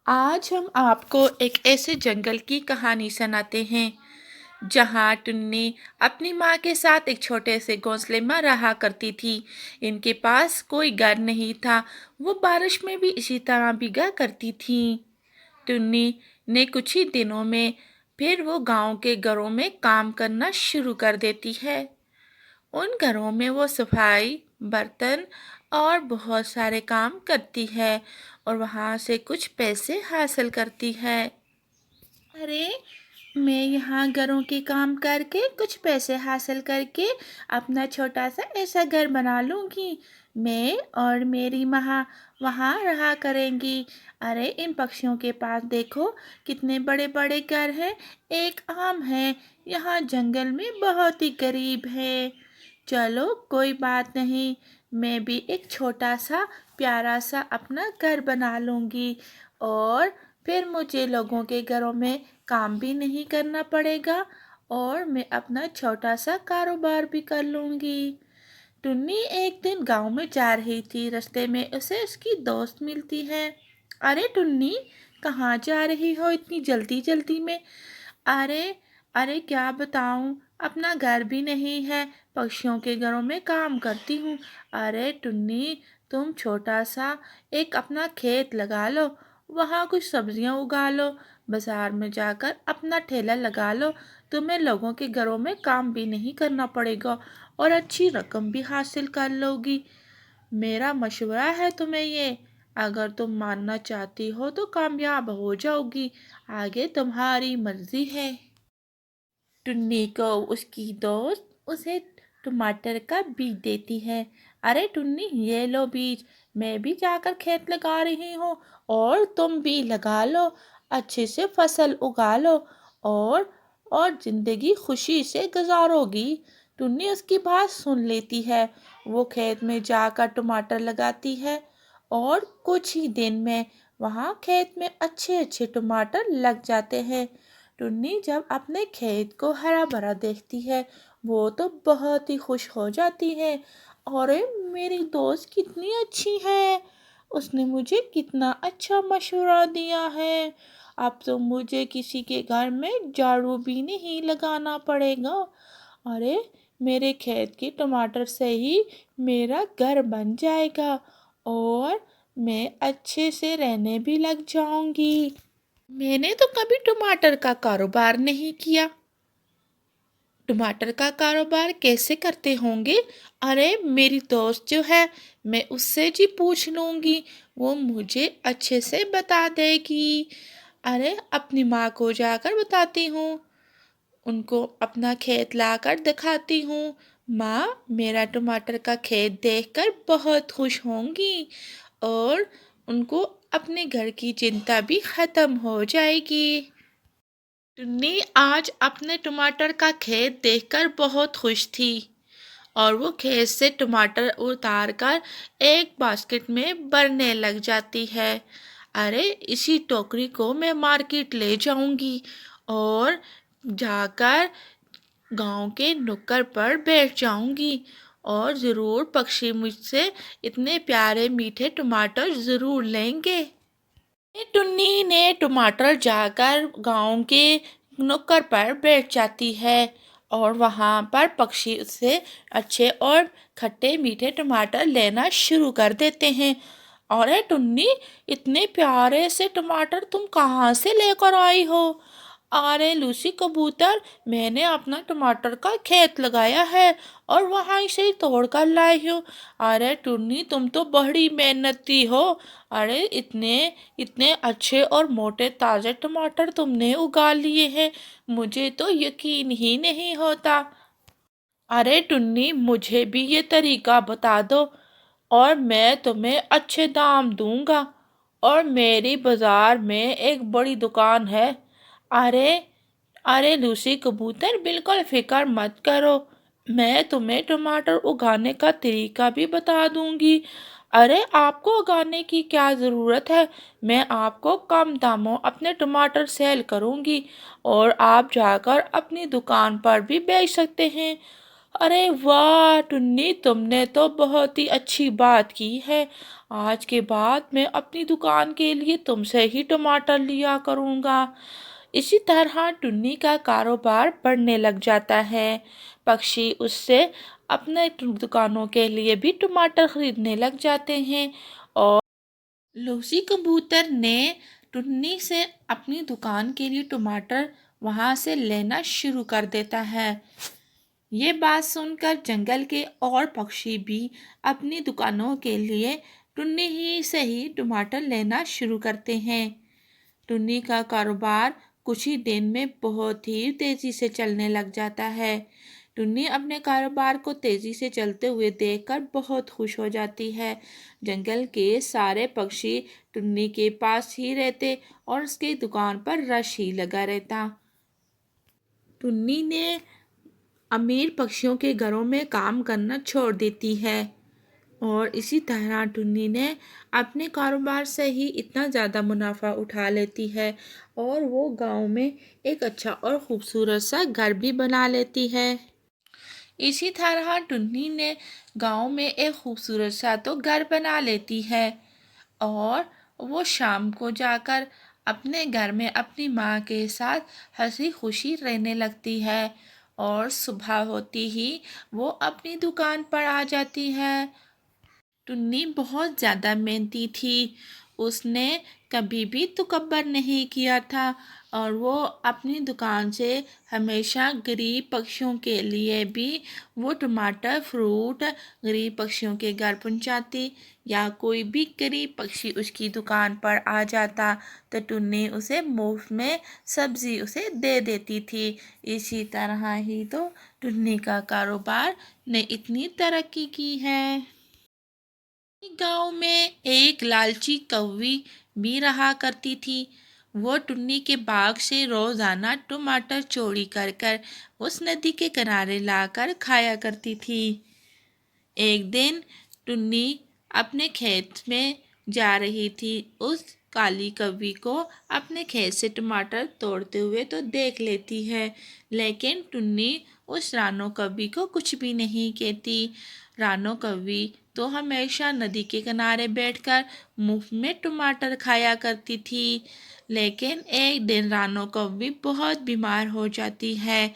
آج ہم آپ کو ایک ایسے جنگل کی کہانی سناتے ہیں جہاں ٹنی اپنی ماں کے ساتھ ایک چھوٹے سے گھونسلے میں رہا کرتی تھی۔ ان کے پاس کوئی گھر نہیں تھا، وہ بارش میں بھی اسی طرح بھیگا کرتی تھیں۔ ٹنی نے کچھ ہی دنوں میں پھر وہ گاؤں کے گھروں میں کام کرنا شروع کر دیتی ہے۔ ان گھروں میں وہ صفائی، برتن اور بہت سارے کام کرتی ہے اور وہاں سے کچھ پیسے حاصل کرتی ہے۔ ارے، میں یہاں گھروں کے کام کر کے کچھ پیسے حاصل کر کے اپنا چھوٹا سا ایسا گھر بنا لوں گی۔ میں اور میری ماں وہاں رہا کریں گی۔ ارے، ان پکشیوں کے پاس دیکھو کتنے بڑے بڑے گھر ہیں، ایک عام ہے، یہاں جنگل میں بہت ہی غریب ہے۔ چلو کوئی بات نہیں، میں بھی ایک چھوٹا سا پیارا سا اپنا گھر بنا لوں گی اور پھر مجھے لوگوں کے گھروں میں کام بھی نہیں کرنا پڑے گا اور میں اپنا چھوٹا سا کاروبار بھی کر لوں گی۔ ٹنی ایک دن گاؤں میں جا رہی تھی، رستے میں اسے اس کی دوست ملتی ہے۔ ارے ٹنی، کہاں جا رہی ہو اتنی جلدی جلدی میں؟ ارے ارے کیا بتاؤں، اپنا گھر بھی نہیں ہے، پکشیوں کے گھروں میں کام کرتی ہوں۔ ارے ٹنی، تم چھوٹا سا ایک اپنا کھیت لگا لو، وہاں کچھ سبزیاں اگا لو، بازار میں جا کر اپنا ٹھیلا لگا لو، تمہیں لوگوں کے گھروں میں کام بھی نہیں کرنا پڑے گا اور اچھی رقم بھی حاصل کر لو گی۔ میرا مشورہ ہے تمہیں یہ، اگر تم ماننا چاہتی ہو تو کامیاب ہو جاؤ گی، آگے تمہاری مرضی ہے۔ ٹنی کو اس کی دوست اسے ٹماٹر کا بیج دیتی ہے۔ ارے ٹنی، یہ لو بیج، میں بھی جا کر کھیت لگا رہی ہوں اور تم بھی لگا لو، اچھے سے فصل اگا لو اور زندگی خوشی سے گزارو گی۔ ٹنی اس کی بات سن لیتی ہے، وہ کھیت میں جا کر ٹماٹر لگاتی ہے اور کچھ ہی دن میں وہاں کھیت میں اچھے اچھے ٹماٹر لگ جاتے ہیں۔ ٹنی جب اپنے کھیت کو ہرا بھرا دیکھتی ہے وہ تو بہت ہی خوش ہو جاتی ہے۔ ارے، میری دوست کتنی اچھی ہے، اس نے مجھے کتنا اچھا مشورہ دیا ہے، اب تو مجھے کسی کے گھر میں جھاڑو بھی نہیں لگانا پڑے گا۔ ارے، میرے کھیت کے ٹماٹر سے ہی میرا گھر بن جائے گا اور میں اچھے سے رہنے بھی لگ جاؤں گی۔ میں نے تو کبھی ٹماٹر کا کاروبار نہیں کیا، ٹماٹر کا کاروبار کیسے کرتے ہوں گے؟ ارے، میری دوست جو ہے، میں اس سے جی پوچھ لوں گی، وہ مجھے اچھے سے بتا دے گی۔ ارے، اپنی ماں کو جا کر بتاتی ہوں، ان کو اپنا کھیت لا کر دکھاتی ہوں، ماں میرا ٹماٹر کا کھیت دیکھ کر بہت خوش ہوں گی اور ان کو اپنے گھر کی چنتا بھی ختم ہو جائے گی۔ ٹنی آج اپنے ٹماٹر کا کھیت دیکھ کر بہت خوش تھی اور وہ کھیت سے ٹماٹر اتار کر ایک باسکٹ میں بھرنے لگ جاتی ہے۔ ارے، اسی ٹوکری کو میں مارکیٹ لے جاؤں گی اور جا کر گاؤں کے نکڑ پر بیٹھ جاؤں گی اور ضرور پکشی مجھ سے اتنے پیارے میٹھے ٹماٹر ضرور لیں گے۔ ٹنی نے ٹماٹر جا کر گاؤں کے نکڑ پر بیٹھ جاتی ہے اور وہاں پر پکشی اس سے اچھے اور کھٹے میٹھے ٹماٹر لینا شروع کر دیتے ہیں۔ ارے ٹنی، اتنے پیارے سے ٹماٹر تم کہاں سے لے کر آئی ہو؟ ارے لوسی کبوتر، میں نے اپنا ٹماٹر کا کھیت لگایا ہے اور وہاں سے ہی توڑ کر لائی ہوں۔ ارے ٹنی، تم تو بڑی محنتی ہو، ارے اتنے اتنے اچھے اور موٹے تازے ٹماٹر تم نے اگا لیے ہیں، مجھے تو یقین ہی نہیں ہوتا۔ ارے ٹنی، مجھے بھی یہ طریقہ بتا دو اور میں تمہیں اچھے دام دوں گا، اور میری بازار میں ایک بڑی دکان ہے۔ ارے ارے لوسی کبوتر، بالکل فکر مت کرو، میں تمہیں ٹماٹر اگانے کا طریقہ بھی بتا دوں گی۔ ارے، آپ کو اگانے کی کیا ضرورت ہے، میں آپ کو کم داموں اپنے ٹماٹر سیل کروں گی اور آپ جا کر اپنی دکان پر بھی بیچ سکتے ہیں۔ ارے واہ ٹنی، تم نے تو بہت ہی اچھی بات کی ہے۔ آج کے بعد میں اپنی دکان کے لیے تم سے ہی ٹماٹر لیا کروں گا۔ اسی طرح ٹنی کا کاروبار بڑھنے لگ جاتا ہے۔ پکشی اس سے اپنے دکانوں کے لیے بھی ٹماٹر خریدنے لگ جاتے ہیں، اور لوسی کبوتر نے ٹنی سے اپنی دکان کے لیے ٹماٹر وہاں سے لینا شروع کر دیتا ہے۔ یہ بات سن کر جنگل کے اور پکشی بھی اپنی دکانوں کے لیے ٹنی ہی سے ہی ٹماٹر لینا شروع کرتے ہیں۔ ٹنی کا کاروبار کچھ ہی دن میں بہت ہی تیزی سے چلنے لگ جاتا ہے۔ ٹنی اپنے کاروبار کو تیزی سے چلتے ہوئے دیکھ کر بہت خوش ہو جاتی ہے۔ جنگل کے سارے پکشی ٹنی کے پاس ہی رہتے اور اس کی دکان پر رش ہی لگا رہتا۔ ٹنی نے امیر پکشیوں کے گھروں میں کام کرنا چھوڑ دیتی ہے، اور اسی طرح ٹنی نے اپنے کاروبار سے ہی اتنا زیادہ منافع اٹھا لیتی ہے، اور وہ گاؤں میں ایک اچھا اور خوبصورت سا گھر بھی بنا لیتی ہے۔ اسی طرح ٹنی نے گاؤں میں ایک خوبصورت سا تو گھر بنا لیتی ہے، اور وہ شام کو جا کر اپنے گھر میں اپنی ماں کے ساتھ ہنسی خوشی رہنے لگتی ہے، اور صبح ہوتی ہی وہ اپنی دکان پر آ جاتی ہے۔ ٹنی بہت زیادہ محنتی تھی، اس نے کبھی بھی تکبر نہیں کیا تھا، اور وہ اپنی دکان سے ہمیشہ غریب پکشیوں کے لیے بھی وہ ٹماٹر فروٹ غریب پکشیوں کے گھر پہنچاتی، یا کوئی بھی غریب پکشی اس کی دکان پر آ جاتا تو ٹنی اسے مفت میں سبزی اسے دے دیتی تھی۔ اسی طرح ہی تو ٹنی کا کاروبار نے اتنی ترقی کی ہے۔ گاؤں میں ایک لالچی کوی بھی رہا کرتی تھی۔ وہ ٹنی کے باغ سے روزانہ ٹماٹر چوری کر کر اس ندی کے کنارے لا کر کھایا کرتی تھی۔ ایک دن ٹنی اپنے کھیت میں جا رہی تھی، اس کالی کوی کو اپنے کھیت سے ٹماٹر توڑتے ہوئے تو دیکھ لیتی ہے، لیکن ٹنی اس رانو کوی کو کچھ بھی نہیں کہتی۔ رانو کوی تو ہمیشہ ندی کے کنارے بیٹھ کر مفت میں ٹماٹر کھایا کرتی تھی، لیکن ایک دن رانو کوی بہت بیمار ہو جاتی ہے،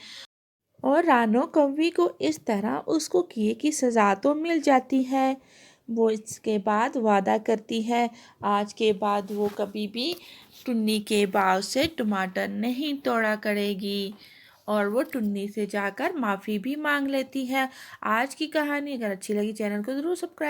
اور رانو کوی کو اس طرح اس کو کیے کی سزا تو مل جاتی ہے۔ وہ اس کے بعد وعدہ کرتی ہے آج کے بعد وہ کبھی بھی ٹنی کے باغ سے ٹماٹر نہیں توڑا کرے گی، اور وہ ٹنی سے جا کر معافی بھی مانگ لیتی ہے۔ آج کی کہانی اگر اچھی لگی چینل کو ضرور سبسکرائب